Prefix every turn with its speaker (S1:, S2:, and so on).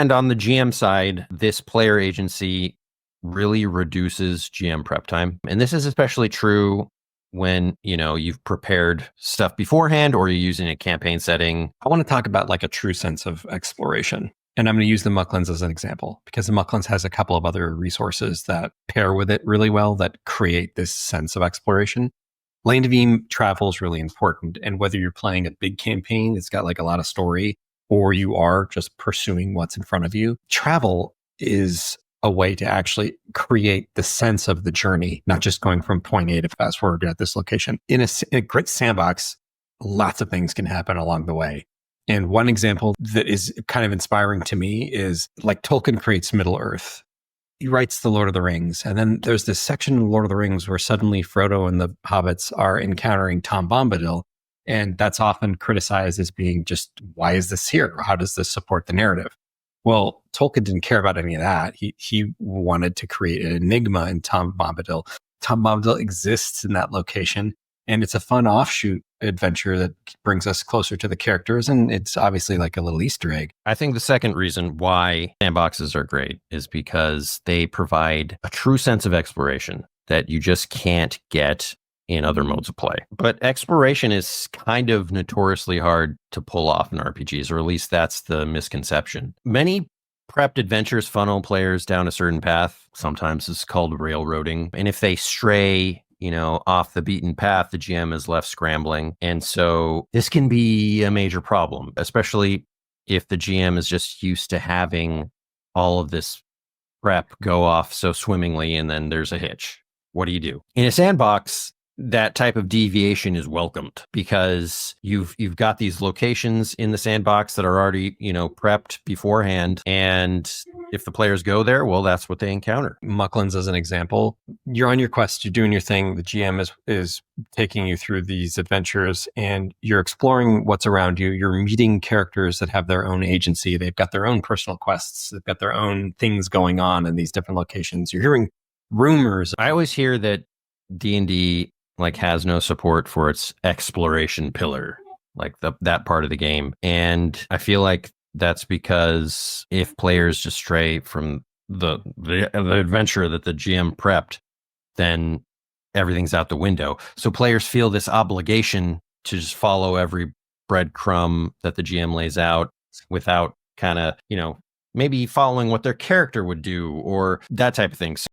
S1: And on the GM side, this player agency really reduces GM prep time. And this is especially true when, you've prepared stuff beforehand or you're using a campaign setting.
S2: I want to talk about like a true sense of exploration. And I'm going to use the Mucklands as an example because the Mucklands has a couple of other resources that pair with it really well that create this sense of exploration. Land of Eem travel is really important. And whether you're playing a big campaign that's got like a lot of story or you are just pursuing what's in front of you, travel is a way to actually create the sense of the journey, not just going from point A to fast forward at this location. In a great sandbox, lots of things can happen along the way. And one example that is kind of inspiring to me is like Tolkien creates Middle Earth. He writes The Lord of the Rings. And then there's this section in Lord of the Rings where suddenly Frodo and the hobbits are encountering Tom Bombadil. And that's often criticized as being just, why is this here? How does this support the narrative? Well, Tolkien didn't care about any of that. He wanted to create an enigma in Tom Bombadil. Tom Bombadil exists in that location, and it's a fun offshoot adventure that brings us closer to the characters, and it's obviously like a little Easter egg.
S1: I think the second reason why sandboxes are great is because they provide a true sense of exploration that you just can't get in other modes of play. But exploration is kind of notoriously hard to pull off in RPGs, or at least that's the misconception. Many prepped adventures funnel players down a certain path. Sometimes it's called railroading. And if they stray, off the beaten path, the GM is left scrambling. And so this can be a major problem, especially if the GM is just used to having all of this prep go off so swimmingly and then there's a hitch. What do you do? In a sandbox, that type of deviation is welcomed because you've got these locations in the sandbox that are already, prepped beforehand. And if the players go there, well, that's what they encounter.
S2: Mucklands as an example, you're on your quest, you're doing your thing. The GM is taking you through these adventures and you're exploring what's around you. You're meeting characters that have their own agency. They've got their own personal quests. They've got their own things going on in these different locations. You're hearing rumors.
S1: I always hear that D&D has no support for its exploration pillar, that part of the game. And I feel like that's because if players just stray from the adventure that the GM prepped, then everything's out the window. So players feel this obligation to just follow every breadcrumb that the GM lays out without kind of, maybe following what their character would do or that type of thing.